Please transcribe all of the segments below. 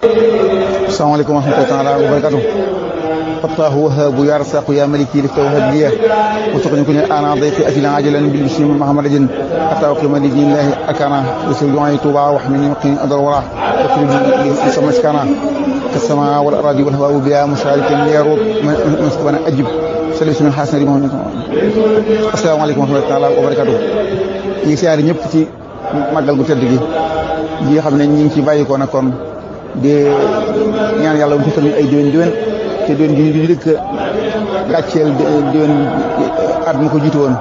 السلام عليكم ورحمة الله تعالى وبركاته. فتاه وهاب يا رزاق يا ملكي لك وهب لي وتقني كن انا ضيفي اتنا عاجلا بالبشر محمد حتى اقيم لدين الله اكانا يسر دعائي توبا واحمني وقني اضر وراه وكل بسم اسكانا كالسماء والأراضي والهواء بها مشارك يروب من سبحانه أجب سلسل من حسن محمد. السلام عليكم ورحمة الله تعالى وبركاته. ñi siyaare ñëpp ci màggal gu tedd gi nga xam ne ñi ngi ci bàyyi ko nag kon di ñaan yàlla mu fekkal ñu ay déwén te déwén gi ñu dëkk gàcceel déwén at mu ko jiitu woon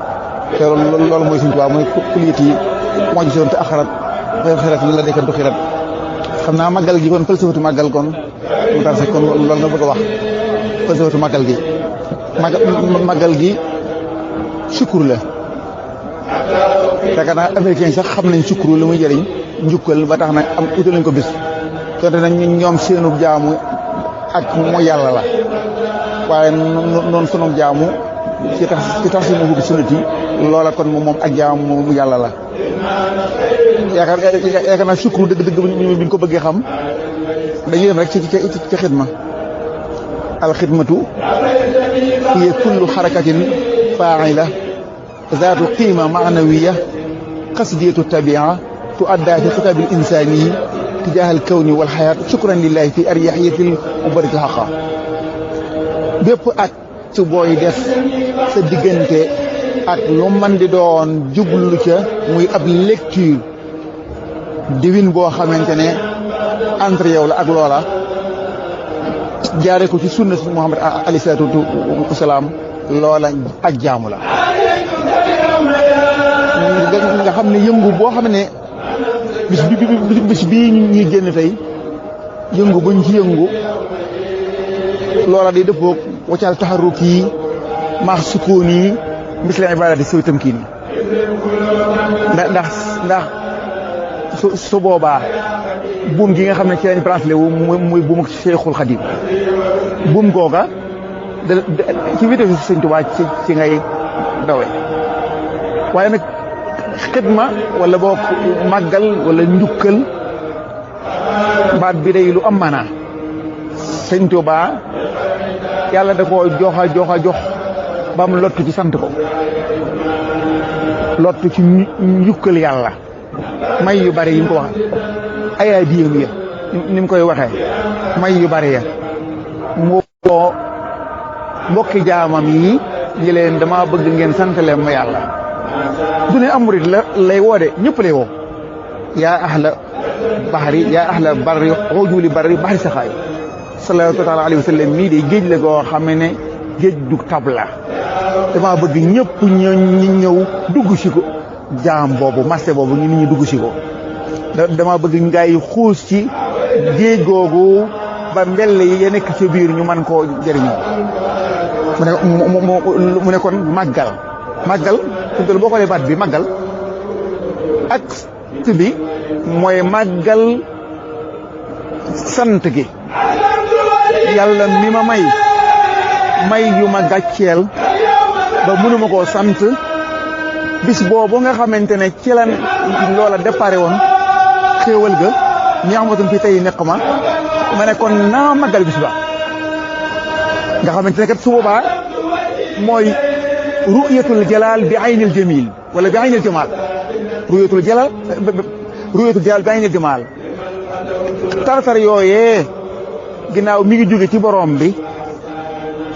te loolu mooy suñu tubaab mooy kuliyat yi moo ci soon te axarat xëy xerat la dekkan du xirat xam naa màggal gi kon falsafatu màggal kon mu tar kon loolu nga bëgg a wax falsafatu màggal gi màggal gi sukkur la yaakaar naa américain sax xam nañ sukkur lu muy jëriñ njukkal ba tax na am utal nañ ko bis donte nag ñoom seenu jaamu ak mooy yàlla la waaye noonu sunu jaamu ci tax sunu hubbi sunnati loola kon moom ak jaamu mu yàlla la yaakaar naa sukkur dëgg biñ ko bëggee xam dañuy dem rek ci xidma al xidmatu hiya kullu xarakatin faa'ila zaatu qiima maanawiya qasdiyatu tabia tuaddaa fi xitaabi l insaani tijaaha al kawni wal xayaat shukran lillahi fi aryaxiyatil mubarikil xaqa bépp ak ci booy def sa diggante ak lu man di doon jublu ca muy ab lecture divine boo xamante ne entre yow la ak loola jaare ko ci sunna si Muhammad alayhi salaatu wasalaam loola ak jaamu la nga xam ne yëngu boo xam ne bis bii ñuy génn tey yëngu buñ ci yëngu loola day dëppoog waccal taxaruk yi maax sukkoon yi mis la ibadati soy tamkiin yi ndax su boobaa buum gi nga xam ne ci lañ branché wu muy buum ak Cheikhul Khadim buum googa ci wéte Sëñ Tuubaa ci ngay dawe waaye nag xidma wala boo màggal wala njukkal baat bi day lu am maanaa Sëñ Tuubaa yàlla da koo jox ba mu lottu ci sant ko lottu ci njukkal yàlla may yu bari yi mu ko wax ayaa diyam ya ni mu koy waxee may yu bari ya moo mbokki jaamam yi ñi leen dama bëgg ngeen sant leen ma yàlla du ne am murit la lay woo de ñëpp lay woo yaa ahla bahri yaa ahla barri xujuli barri bahri saxaay sallallahu taala alayhi wa sallam mii de géej la goo xam ne géej du tab la dama bëgg ñëpp ñëw dugg si ko jaam boobu marché boobu ñu nit ñi dugg si ko dama bëgg ngay xuus ci géej googu ba mbell yi ya nekk ci biir ñu mën koo jëriñoo mu ne kon màggal suñu boo xoolee baat bi màggal ak bi mooy màggal sant gi yàlla mi ma may yu ma gàcceel ba mënuma koo sant bis boobu nga xamante ne ci lan loola déparé woon xéewal ga ni'matun fi tey nekk ma ne kon naa màggal bis ba nga xamante ne kat su boobaa mooy ru'yatul jalal bi aynil jamil wala bi aynil jamal ru'yatul jalal bi aynil jamal tartar yooyee ginnaaw mi ngi jóge ci borom bi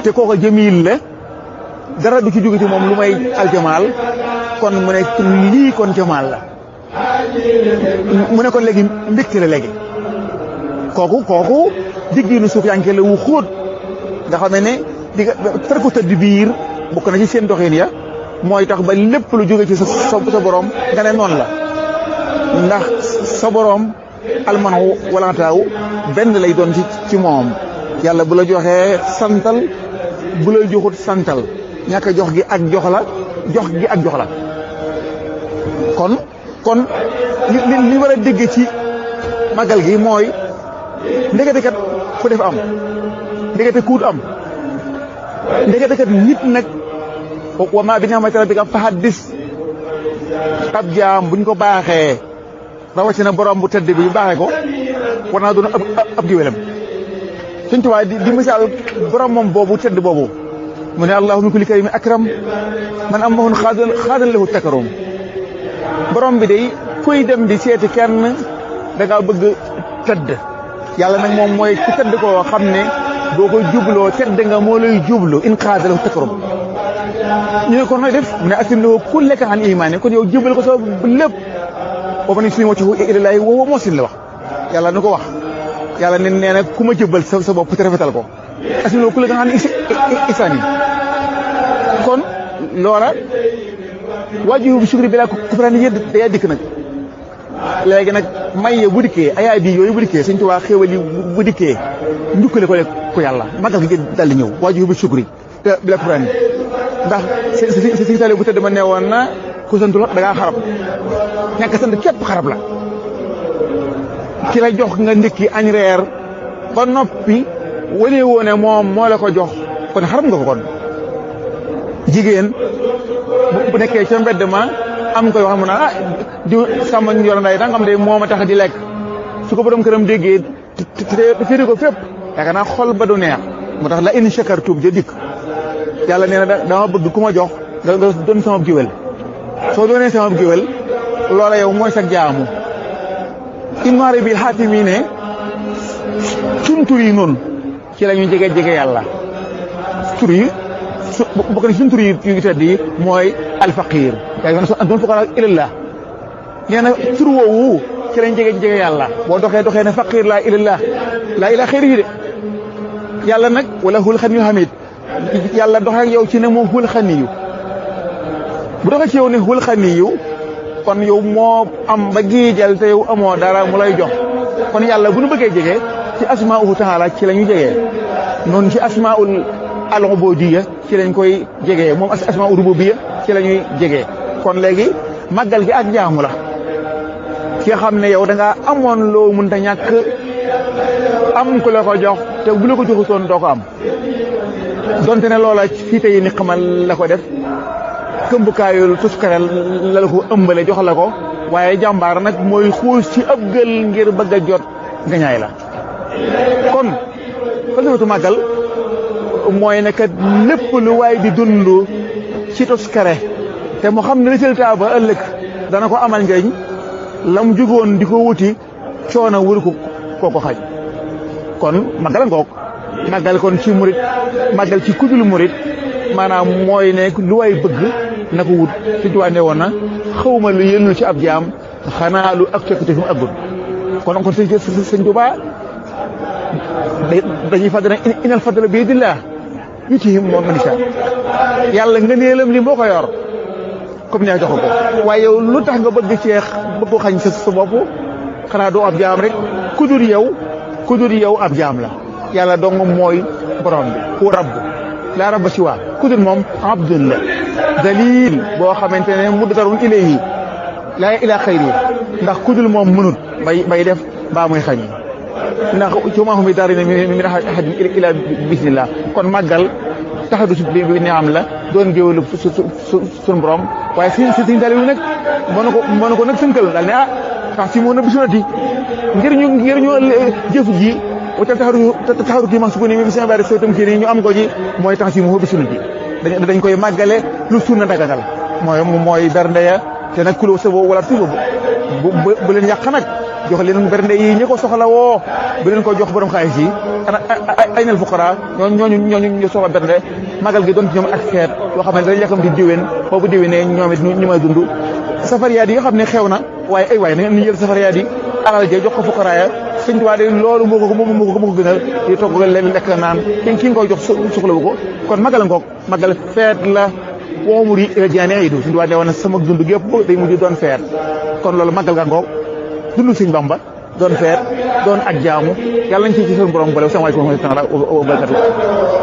te kooku jamil la dara du ci jóge ci moom lu may aljamal kon mu ne lii kon jamal la mu ne kon léegi mbégte la léegi kooku diggiinu suuf yanke la wu xóot nga xam ne di tar ko tëdd biir bokk na ci seen doxin ya mooy tax ba lépp lu jóge ci sa borom nga ne noonu la ndax sa borom almanaw walantaaw benn lay doon ci moom yàlla bu la joxee santal bu la joxut santal ñàkk a jox gi ak jox la jox gi ak jox la kon li war a dégg ci màggal gi mooy ndekete kat ku def am ndekete kuut am ndekete kat nit nag wa maa bi ni'mati rabbika fa haddis ab jaam buñ ko baaxee rawatina borom bu tedd bi baaxee ko war naa doon ab géwélam Sëñ Tuubaa di misaal borom moom boobu tedd boobu mu ne allahu min kulli karimin akram man am mahun xaadan lahu takarum borom bi day kuy dem di seeti kenn da ngaa bëgg tedd yàlla nag moom mooy ku tedd koo xam ne boo ko jubloo tedd nga moo lay jublu in xaada lahu takarum ñu ne kon nooy def mu ne aslim lahu kullaka an imaani kon yow jubal ko sa lépp booba nañ suñu waccu ilallaahi woo moosin la wax yàlla nu ko wax yàlla ne nee na ku ma jëbbal sa bopp te rafetal ko aslim lahu kullaka an isaani kon loola wajibu bi sukri bi laa kufraani yëdd day dikk nag léegi nag maye bu dikkee ayaay bi yooyu bu dikkee Sëñ Tuubaa xéewal yi bu dikkee njukkale ko yàlla magal gi dal di ñëw wajibu bi sukri bi laa kufraani ndax si sale bu tëdd ma ne woon na ku santul da ngaa xarab ñàkk sant képp xarab la ki la jox nga ndékki añ reer ba noppi wane woone moom moo la ko jox kon xarab nga ko kon jigéen bu nekkee ca mbedd ma am koy wax mu naan di sàmm yor nday dangam de moo ma tax di lekk su ko borom këram déggee te féete ko fépp yaakaar naa xol ba du neex moo tax la in shakartum ja dikk yàlla nee na dama bëgg ku ma jox nga doon sama géwél soo doonee sama géwél loola yow mooy sa jaamu innoiré bi xaati mii ne suñ tur yi noonu ci la ñuy jege yàlla tur yi bokk na suñ tur yi yu tedd yi mooy alfaqir yaa ngi doon fuqara ilallah nee na tur woowu ci lañ jege yàlla boo doxee ne faqir laa ilallah laa ilaa xëyri yi de yàlla nag wala hul xan yu xamit yàlla doxee ak yow ci ne moom hul xaniyu bu doxee ci yow ne hul xaniyu kon yow moo am ba giijal te yow amoo dara mu lay jox kon yàlla bu nu bëggee jege ci asmauhu taala ci la ñu jegee noonu ci asmaul al-ubudiyya ci lañ koy jegee moom asmaul rububiyya ci la ñuy jegee kon léegi màggal gi ak jaamu la ki nga xam ne yow da ngaa amoon loo mënta ñàkk am ku la ko jox te bu la ko joxutoon doo ko am donte ne loola fii tey ni xamal la ko def këmbukaayul tuskarel la la ko ëmbale jox la ko waaye jàmbaar nag mooy xuus ci ab gël ngir bëgg a jot ngañaay la kon falsafatu màggal mooy ne kat lépp lu waay di dund ci tuskare te mu xam ne résultat ba ëllëg dana ko amal njëriñ la mu jugoon di ko wuti coono wuru ko xaj kon màggal ngoog màggal kon ci murit màggal ci kudul murit maanaam mooy ne lu way bëgg na ko wut Sëñ Tuubaa ne woon na xawma lu yëllu ci ab jaam xanaa lu ak cokkite fi mu aggul kon Sëñ Tuubaa dañuy fàttali ne inal fadla bi yadillah yutiihi man yashaa yàlla ngëneelam li moo ko yor comme ne jox ko waaye yow lu tax nga bëgg ceex bëgg xañ sa bopp xanaa doo ab jaam rek ku dul yow ab jaam la yàlla dong mooy borom bi ku rabb laa rabba siwaa ku dul moom abdun la dalil boo xamante ne muddarun ilayhi laa ilaa xayri ndax ku dul moom mënut bay def baa muy xañ ndax ci ma mi daari ne min ahadin ila bismillah kon màggal taxadu su bi ne am la doon géwélu suñu borom waaye si tali bi nag mën ko nag sënkal daal ne tax si moo na bisunati ngir ñu jëf ji waccal taxaru kii max su ko ni mi seen bari soo tam kii nii ñu am ko ji mooy tax si moo bisunati dañ koy màggale lu sunna dagagal mooy bernde ya te nag kuloo sabo wala tuba bu leen yàq nag jox leen bernde yi ñi ko soxla woo bu leen ko jox borom xaalis yi ay nal fuqara ñooñu ñu soxla bernde magal gi doon ci ñoom ak xeet yoo xam ne dañ yàkkam di diwén boobu diwénee ñoom it ñu may dund safariyaat yi nga xam ne xew na waaye ay waay na ngeen jël safariyaat yi alal ja jox ko fuqara ya Sëñ Tuubaa de loolu moo ko gënal di togg lekk naan ki nga koy jox soxlawu ko kon magal ngoog magal feet la woomur yi jaane ay du Sëñ Tuubaa ne woon na sama dund gépp day mujj doon feet kon loolu magal ga ngoog dund Sëñ Bamba doon feet doon ak jaamu yàlla nañ ci suñu borom boole salaamaaleykum wa rahmatulah wa barakatuh